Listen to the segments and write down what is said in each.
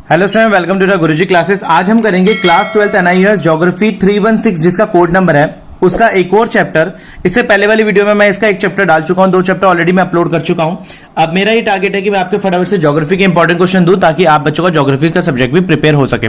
Hello student, welcome to the Guruji classes. आज हम करेंगे क्लास 12th एनआईईआरएस ज्योग्राफी 316 जिसका कोड नंबर है, उसका एक और चैप्टर। इससे पहले वाली वीडियो में मैं इसका एक चैप्टर डाल चुका हूं, 2 चैप्टर ऑलरेडी मैं अपलोड कर चुका हूं। अब मेरा ये टारगेट है कि मैं आपके फटाफट से ज्योग्राफी के इंपॉर्टेंट क्वेश्चन दूं ताकि आप बच्चों का ज्योग्राफी का सब्जेक्ट भी प्रिपेयर हो सके।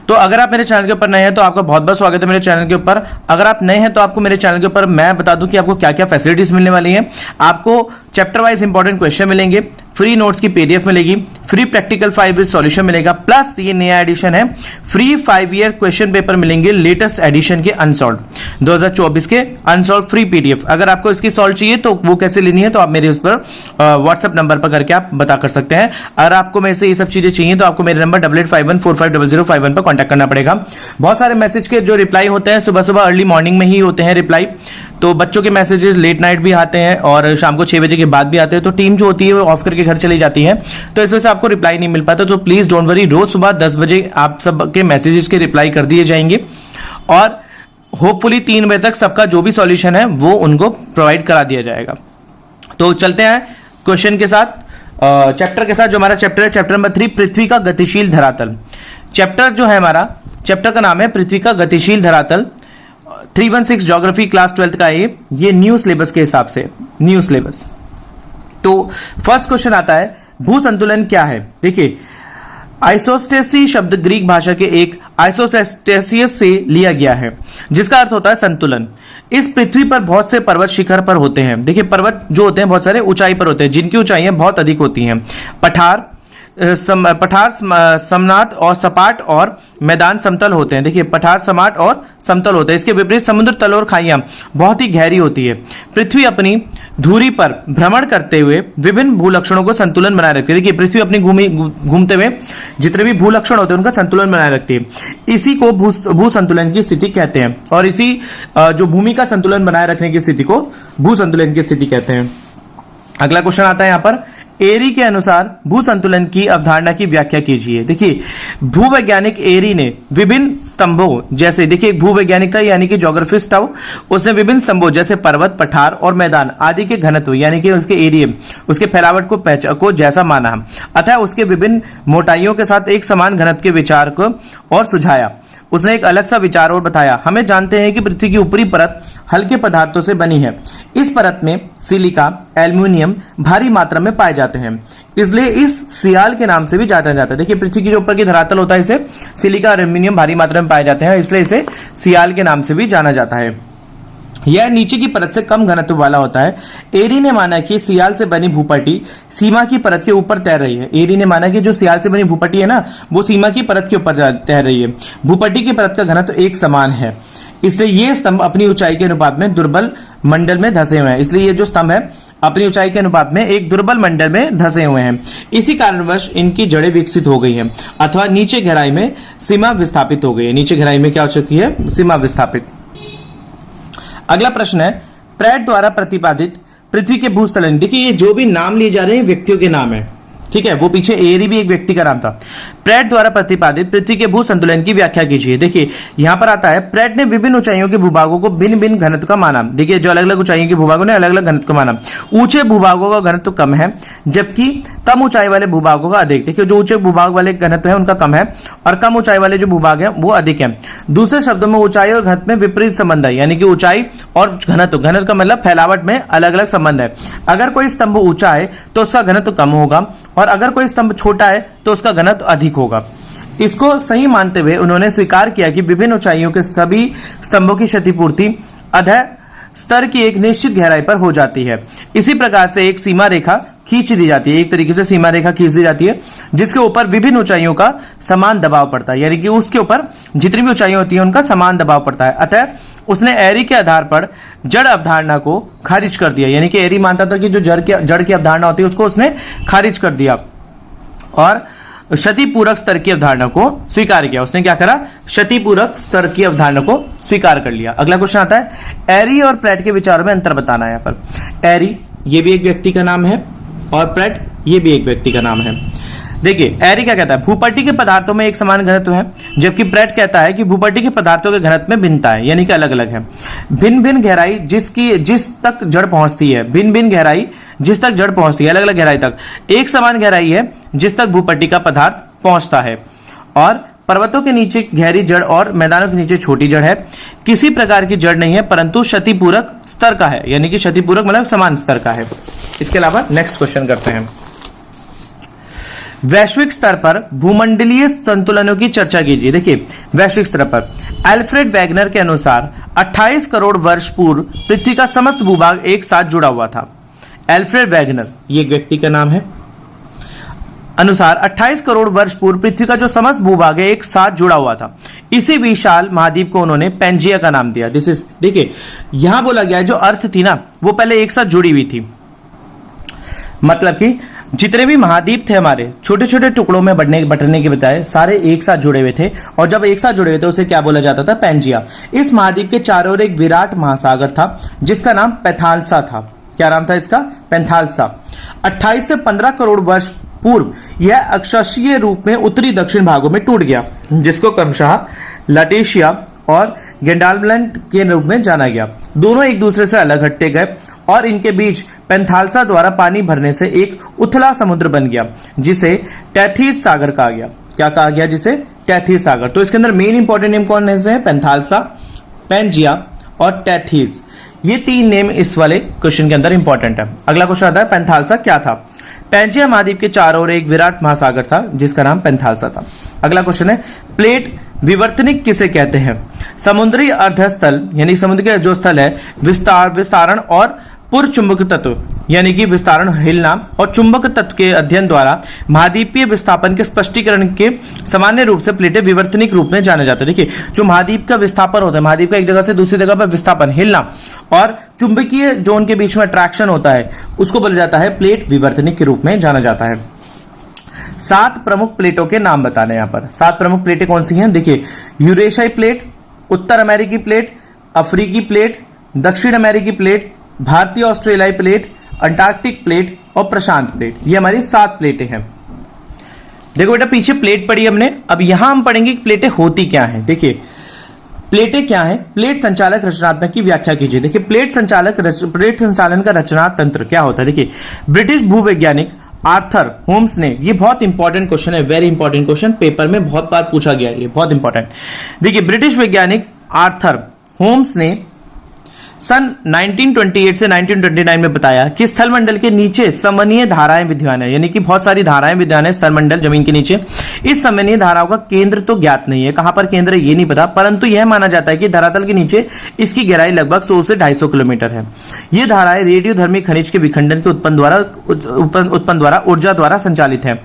तो अगर आप मेरे चैनल के ऊपर नए हैं तो आपका बहुत बहुत स्वागत है मेरे चैनल के ऊपर। अगर आप नए हैं तो आपको मेरे चैनल के ऊपर मैं बता दूं कि आपको क्या क्या फैसिलिटीज मिलने वाली है। आपको चैप्टर वाइज इंपॉर्टेंट क्वेश्चन मिलेंगे, फ्री नोट्स की पीडीएफ मिलेगी, फ्री प्रैक्टिकल 5 विद सॉल्यूशन मिलेगा, प्लस ये नया एडिशन है फ्री 5 ईयर क्वेश्चन पेपर मिलेंगे लेटेस्ट एडिशन के अनसॉल्व 2024 के अनसॉल्व फ्री पीडीएफ। अगर आपको इसकी सॉल्व चाहिए तो वो कैसे लेनी है तो आप मेरे उस पर व्हाट्सएप नंबर पर करके आप बता कर सकते हैं। अगर आपको मेरे से ये सब चीजें चाहिए तो आपको मेरे नंबर 8851450051 पर कॉन्टैक्ट करना पड़ेगा। बहुत सारे मैसेज के जो रिप्लाई होते हैं सुबह सुबह अर्ली मॉर्निंग में ही होते हैं रिप्लाई, तो बच्चों के मैसेजेस लेट नाइट भी आते हैं और शाम को 6 बजे के बाद भी आते हैं, तो टीम जो होती है वो ऑफ करके घर चली जाती है, तो इस वजह से आपको रिप्लाई नहीं मिल पाता। तो प्लीज डोंट वरी, रोज सुबह 10 बजे आप सबके मैसेजेस के रिप्लाई कर दिए जाएंगे और होपफुली 3 बजे तक सबका जो भी सॉल्यूशन है वो उनको प्रोवाइड करा दिया जाएगा। तो चलते हैं क्वेश्चन के साथ, चैप्टर के साथ। जो हमारा चैप्टर है चैप्टर नंबर 3, पृथ्वी का गतिशील धरातल। चैप्टर जो है हमारा, चैप्टर का नाम है पृथ्वी का गतिशील धरातल। 316 ज्योग्राफी क्लास 12th का ये न्यू सिलेबस के हिसाब से न्यू सिलेबस। तो फर्स्ट क्वेश्चन आता है, भू संतुलन क्या है। देखिए, आइसोस्टेसी शब्द ग्रीक भाषा के एक आइसोस्टेसियस से लिया गया है जिसका अर्थ होता है संतुलन। इस पृथ्वी पर बहुत से पर्वत शिखर पर होते हैं। देखिए, पर्वत जो होते हैं बहुत सारे ऊंचाई पर होते हैं जिनकी ऊंचाइयां बहुत अधिक होती हैं। पठार समनाथ और सपाट और मैदान समतल होते हैं। देखिए, पठार समाट और समतल होते हैं। इसके विपरीत समुद्र तल और खाइयां बहुत ही गहरी होती है। पृथ्वी अपनी धुरी पर भ्रमण करते हुए विभिन्न भूलक्षणों को संतुलन बनाए रखती है। देखिए, पृथ्वी अपनी घूमते हुए जितने भी भूलक्षण होते हैं उनका संतुलन बनाए रखती है। इसी को भू संतुलन की स्थिति कहते हैं और इसी जो भूमि का संतुलन बनाए रखने की स्थिति को भू संतुलन की स्थिति कहते हैं। अगला क्वेश्चन आता है यहां पर, एरी के अनुसार भू संतुलन की अवधारणा की व्याख्या कीजिए। देखिए, भूवैज्ञानिक एरी ने विभिन्न स्तंभों जैसे, देखिए एक भूवैज्ञानिक था यानी कि ज्योग्राफिस्ट था, उसने विभिन्न स्तंभों जैसे पर्वत, पठार और मैदान आदि के घनत्व यानी कि उसके एरिया, उसके फैलावट को जैसा माना, अतः उसके विभिन्न मोटाइयों के साथ एक समान घनत्व के विचार को और सुझाया। उसने एक अलग सा विचार और बताया। हमें जानते हैं कि पृथ्वी की ऊपरी परत हल्के पदार्थों से बनी है। इस परत में सिलिका, एल्युमिनियम भारी मात्रा में पाए जाते हैं, इसलिए इस सियाल के नाम से भी जाना जाता है। देखिए, पृथ्वी के जो ऊपर की धरातल होता है इसे सिलिका और एल्युमिनियम भारी मात्रा में पाए जाते हैं, इसलिए इसे सियाल के नाम से भी जाना जाता है। यह नीचे की परत से कम घनत्व वाला होता है। एरी ने माना कि सियाल से बनी भूपट्टी सीमा की परत के ऊपर तैर रही है। एरी ने माना कि जो सियाल से बनी भूपट्टी है ना, वो सीमा की परत के ऊपर तैर रही है। भूपट्टी की परत का घनत्व एक समान है, इसलिए ये स्तंभ अपनी ऊंचाई के अनुपात में दुर्बल मंडल में धंसे हुए हैं। इसलिए ये जो स्तंभ है अपनी ऊंचाई के अनुपात में एक दुर्बल मंडल में धंसे हुए हैं। इसी कारणवश इनकी जड़ें विकसित हो गई हैं अथवा नीचे गहराई में सीमा विस्थापित हो गई है। नीचे गहराई में क्या हो चुकी है? सीमा विस्थापित। अगला प्रश्न है, प्रैट द्वारा प्रतिपादित पृथ्वी के भूस्थलन। देखिए, ये जो भी नाम लिए जा रहे हैं व्यक्तियों के नाम है, ठीक है, वो पीछे एरी भी एक व्यक्ति का नाम था। प्रैट द्वारा प्रतिपादित पृथ्वी के भू संतुलन की व्याख्या कीजिए। देखिए, यहां पर आता है, प्रैट ने विभिन्न ऊंचाइयों के भूभागों को भिन्न भिन्न घनत्व का माना। देखिए, जो अलग अलग ऊंचाइयों के भूभागों ने अलग अलग घनत्व का माना। ऊंचे भूभागों का घनत्व कम है जबकि कम ऊंचाई वाले भूभागों का अधिक। देखिए, जो ऊंचे भूभाग वाले घनत्व है उनका कम है और कम ऊंचाई वाले जो भूभाग है वो अधिक है। दूसरे शब्दों में ऊंचाई और घनत्व में विपरीत संबंध है, यानी कि ऊंचाई और घनत्व, घनत्व का मतलब फैलावट में अलग अलग संबंध है। अगर कोई स्तंभ ऊंचा है तो उसका घनत्व कम होगा और अगर कोई स्तंभ छोटा है तो उसका घनत्व अधिक होगा। इसको सही मानते हुए उन्होंने स्वीकार किया कि विभिन्न ऊंचाइयों के सभी स्तंभों की क्षतिपूर्ति अधः स्तर की एक निश्चित गहराई पर हो जाती है। इसी प्रकार से एक सीमा रेखा खींच दी जाती है, एक तरीके से सीमा रेखा खींच दी जाती है जिसके ऊपर विभिन्न ऊंचाइयों का समान दबाव पड़ता है, यानी कि उसके ऊपर जितनी भी ऊंचाइयां होती है उनका समान दबाव पड़ता है। अतः उसने एरी के आधार पर जड़ अवधारणा को खारिज कर दिया, यानी कि एरी मानता था कि जो जड़ की अवधारणा होती है उसको उसने खारिज कर दिया और क्षतिपूरक स्तर की अवधारणा को स्वीकार किया। उसने क्या करा? क्षतिपूरक स्तर की अवधारणा को स्वीकार कर लिया। अगला क्वेश्चन आता है, एरी और प्रैट के विचारों में अंतर बताना है। यहाँ पर एरी ये भी एक व्यक्ति का नाम है और प्रैट ये भी एक व्यक्ति का नाम है। देखिए, एरी क्या कहता है, भूपट्टी के पदार्थों में एक समान घनत्व है, जबकि प्रैट कहता है कि भूपट्टी के पदार्थों के घनत्व में भिन्नता है, यानी कि अलग अलग है। भिन्न भिन्न गहराई जिस तक जड़ पहुंचती है, भिन्न भिन्न गहराई जिस तक जड़ पहुंचती है, अलग अलग गहराई तक, एक समान गहराई है जिस तक भूपट्टी का पदार्थ पहुंचता है। और पर्वतों के नीचे गहरी जड़ और मैदानों के नीचे छोटी जड़ है। किसी प्रकार की जड़ नहीं है परंतु क्षतिपूरक स्तर का है, यानी कि क्षतिपूरक मतलब समान स्तर का है। इसके अलावा नेक्स्ट क्वेश्चन करते हैं। वैश्विक स्तर पर भूमंडलीय संतुलनों की चर्चा कीजिए। देखिए वैश्विक स्तर पर अल्फ्रेड वैगनर के अनुसार 28 करोड़ वर्ष पूर्व पृथ्वी का समस्त भूभाग एक साथ जुड़ा हुआ था। अल्फ्रेड वैगनर ये एक व्यक्ति का नाम है। अनुसार 28 करोड़ वर्ष पूर्व पृथ्वी का जो समस्त भूभाग है एक साथ जुड़ा हुआ था। इसी विशाल महाद्वीप को उन्होंने पेंजिया का नाम दिया। दिस इज, देखिए यहां बोला गया है जो अर्थ थी ना वो पहले एक साथ जुड़ी हुई थी, मतलब कि जितने भी महाद्वीप थे हमारे छोटे छोटे टुकड़ों में बटने के बजाय सारे एक साथ जुड़े हुए थे, और जब एक साथ जुड़े हुए थे उसे क्या बोला जाता था? पेंजिया। इस महाद्वीप के चारों ओर एक विराट महासागर था जिसका नाम पैंथालसा था। क्या नाम था इसका? पैंथालसा। 28 से 15 करोड़ वर्ष पूर्व यह अक्षांशीय रूप में उत्तरी दक्षिण भागों में टूट गया, जिसको क्रमशः लटेशिया और गेंडालैंड के रूप में जाना गया। दोनों एक दूसरे से अलग हटते गए और इनके बीच पैंथालसा द्वारा पानी भरने से एक उथला समुद्र बन गया जिसे टैथीस सागर कहा गया। क्या कहा गया? जिसे टैथीस सागर। तो इसके अंदर मेन इंपॉर्टेंट नेम कौन से हैं? पैंथालसा, पेंजिया और टैथीस। ये तीन नेम इस वाले क्वेश्चन के अंदर इंपॉर्टेंट है। अगला क्वेश्चन आता है पैंथालसा क्या था? पेंजिया महाद्वीप के चारों ओर एक विराट महासागर था जिसका नाम पैंथालसा था। अगला क्वेश्चन है प्लेट विवर्तनिक किसे कहते हैं? समुद्री अर्धस्थल यानी समुद्र के जो स्थल है विस्तारण और पूर्व चुंबक तत्व यानी कि विस्तारण हिलना और चुंबक तत्व के अध्ययन द्वारा महाद्वीपीय विस्थापन के स्पष्टीकरण के सामान्य रूप से प्लेटें विवर्तनिक रूप में जाना जाता है। देखिए जो महाद्वीप का विस्थापन होता है, महाद्वीप का एक जगह से दूसरी जगह पर विस्थापन हिलना और चुंबकीय जोन के बीच में अट्रैक्शन होता है, उसको बोला जाता है प्लेट विवर्तनिक के रूप में जाना जाता है। 7 प्रमुख प्लेटों के नाम बताने यहाँ पर। 7 प्रमुख प्लेटें कौन सी हैं? देखिए यूरेशियाई प्लेट, उत्तर अमेरिकी प्लेट, अफ्रीकी प्लेट, दक्षिण अमेरिकी प्लेट, भारतीय ऑस्ट्रेलियाई प्लेट, अंटार्कटिक प्लेट और प्रशांत प्लेट। ये हमारी 7 प्लेटें हैं। देखो बेटा पीछे प्लेट पढ़ी हमने, अब यहां हम पढ़ेंगे कि प्लेटें होती क्या हैं। देखिए प्लेटें क्या हैं? प्लेट संचालक रचनात्मक की व्याख्या कीजिए। देखिए प्लेट संचालन का रचना तंत्र क्या होता है? देखिए ब्रिटिश भूवैज्ञानिक आर्थर होम्स ने, ये बहुत इंपॉर्टेंट क्वेश्चन है, वेरी इंपॉर्टेंट क्वेश्चन, पेपर में बहुत बार पूछा गया है, ये बहुत इंपॉर्टेंट। देखिए ब्रिटिश वैज्ञानिक आर्थर होम्स ने सन 1928 से 1929 में बताया कि स्थलमंडल के नीचे समनीय धाराएं विद्यमान है, यानी कि बहुत सारी धाराएं विद्यमान है स्थलमंडल जमीन के नीचे। इस समनीय धाराओं का केंद्र तो ज्ञात नहीं है, कहां पर केंद्र है ये नहीं पता, परंतु यह माना जाता है कि धरातल के नीचे इसकी गहराई लगभग 100 से 250 किलोमीटर है। ये धाराएं रेडियोधर्मी खनिज के विखंडन के उत्पन्न द्वारा ऊर्जा द्वारा संचालित है।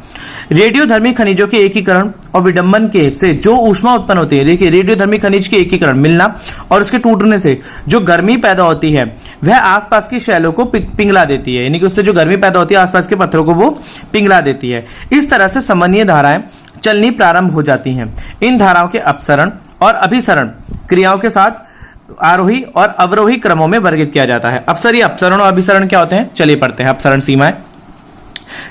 रेडियोधर्मी खनिजों के एकीकरण और विडंबन के से जो ऊष्मा उत्पन्न होती है, देखिए रेडियोधर्मी खनिज के एकीकरण मिलना और उसके टूटने से जो गर्मी पैदा होती है वह आसपास की शैलों को पिघला देती है, यानी कि उससे जो गर्मी पैदा होती है आसपास के पत्थरों को वो पिघला देती है। इस तरह से समन्वय धाराएं चलनी प्रारंभ हो जाती हैं। इन धाराओं के अपसरण और अभिसरण क्रियाओं के साथ आरोही और अवरोही क्रमों में वर्गीकृत किया जाता है। अपसरण और अभिसरण क्या होते हैं? चलिए पढ़ते हैं। अपसरण सीमाएं।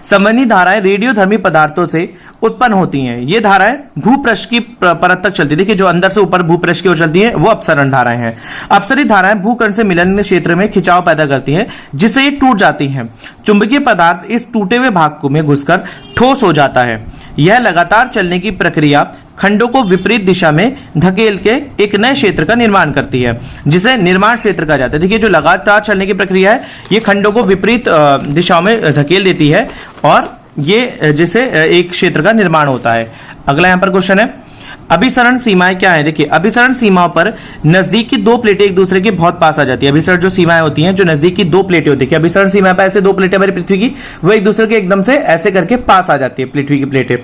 समन्वयी धाराएं रेडियोधर्मी पदार्थों से उत्पन्न होती हैं। ये धाराएं भूपृष्ठ की परत तक चलती है। देखिए जो अंदर से ऊपर भूपृष्ठ की ओर चलती है वो अपसरण धाराएं हैं। अपसरित धाराएं भूकण से मिलन क्षेत्र में खिंचाव पैदा करती हैं जिससे ये टूट जाती हैं। चुंबकीय पदार्थ इस टूटे हुए भाग में घुसकर ठोस हो जाता है। यह लगातार चलने की प्रक्रिया खंडों को विपरीत दिशा में धकेल के एक नए क्षेत्र का निर्माण करती है जिसे निर्माण क्षेत्र कहा जाता है। देखिए जो लगातार चलने की प्रक्रिया है ये खंडों को विपरीत दिशाओं में धकेल देती है और ये जिसे एक क्षेत्र का निर्माण होता है। अगला यहाँ पर क्वेश्चन है अभिसरण सीमाएं क्या है? देखिए अभिसरण सीमाओं पर नजदीक की 2 प्लेटें एक दूसरे के बहुत पास आ जाती है। अभिसरण जो सीमाएं होती हैं जो नजदीक की 2 प्लेटें होती है, अभिसरण सीमा पर ऐसे 2 प्लेटें हमारी पृथ्वी की वो एक दूसरे के एकदम से ऐसे करके पास आ जाती है पृथ्वी की प्लेटें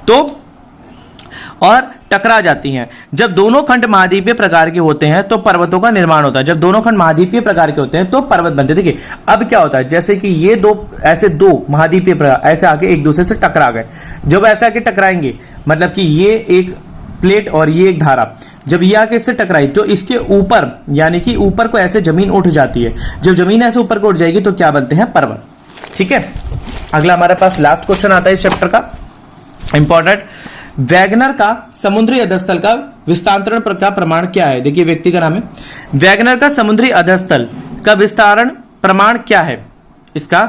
तो और टकरा जाती हैं। जब दोनों खंड महाद्वीपीय प्रकार के होते हैं तो पर्वतों का निर्माण होता है। जब दोनों खंड महाद्वीपीय प्रकार के होते हैं तो पर्वत बनते हैं। देखिए अब क्या होता है जैसे कि ये दो महाद्वीपीय प्रकार ऐसे आके एक दूसरे से टकरा गए। जब ऐसे आके टकराएंगे मतलब कि ये एक प्लेट और ये एक धारा जब ये आके इससे टकराई तो इसके ऊपर यानी कि ऊपर को ऐसे जमीन उठ जाती है। जब जमीन ऐसे ऊपर को उठ जाएगी तो क्या बनते हैं? पर्वत। ठीक है। अगला हमारे पास लास्ट क्वेश्चन आता है इस चैप्टर का इंपॉर्टेंट। वैगनर का समुद्री अधस्थल का विस्तारण का प्रमाण क्या है? देखिए व्यक्ति का नाम है वैगनर का समुद्री अधस्थल का विस्तारण प्रमाण क्या है? इसका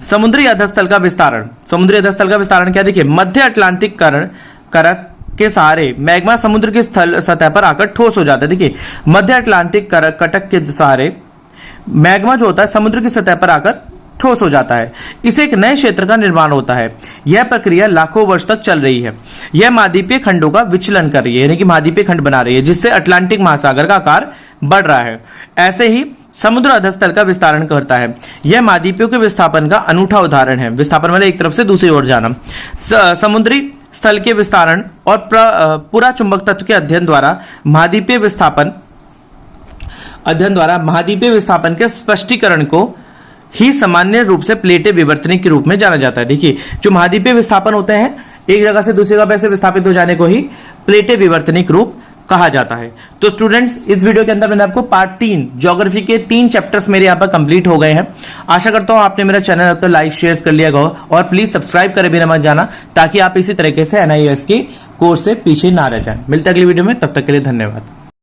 समुद्री अधस्थल का विस्तारण क्या? देखिए मध्य अटलांटिक करत के सहारे मैग्मा समुद्र की स्थल सतह पर आकर ठोस हो जाता है। देखिए, मध्य अटलांटिक कटक के सहारे मैग्मा जो होता है समुद्र की सतह पर आकर ठोस हो जाता है। इसे एक नए क्षेत्र का निर्माण होता है। यह प्रक्रिया लाखों वर्ष तक चल रही है। यह महाद्वीपीय खंडों का विचलन कर रही है, यानी कि महाद्वीपीय खंड बना रही है, जिससे अटलांटिक महासागर का आकार बढ़ रहा है। ऐसे ही समुद्र अधस्तल का विस्तारण करता है। यह महाद्वीपों के विस्थापन का अनूठा उदाहरण है। विस्थापन मतलब एक तरफ से दूसरी ओर जाना। समुद्री स्थल के विस्तारण और पूरा चुंबक तत्व के अध्ययन द्वारा महाद्वीपीय विस्थापन के स्पष्टीकरण को ही सामान्य रूप से प्लेटें विवर्तनिक के रूप में जाना जाता है। देखिए, जो महाद्वीपीय विस्थापन होते हैं एक जगह से दूसरी जगह पे से विस्थापित हो जाने को ही प्लेटें विवर्तनिक रूप कहा जाता है। तो स्टूडेंट्स, इस वीडियो के अंदर मैंने आपको पार्ट 3 ज्योग्राफी के 3 चैप्टर्स मेरे यहाँ पर कंप्लीट हो गए हैं। आशा करता हूं आपने मेरा चैनल अब तक लाइक शेयर कर लिया होगा और प्लीज सब्सक्राइब करे बिना मत जाना, ताकि आप इसी तरीके से NIOS के कोर्स से पीछे ना रह जाएं। मिलते अगली वीडियो में, तब तक के लिए धन्यवाद।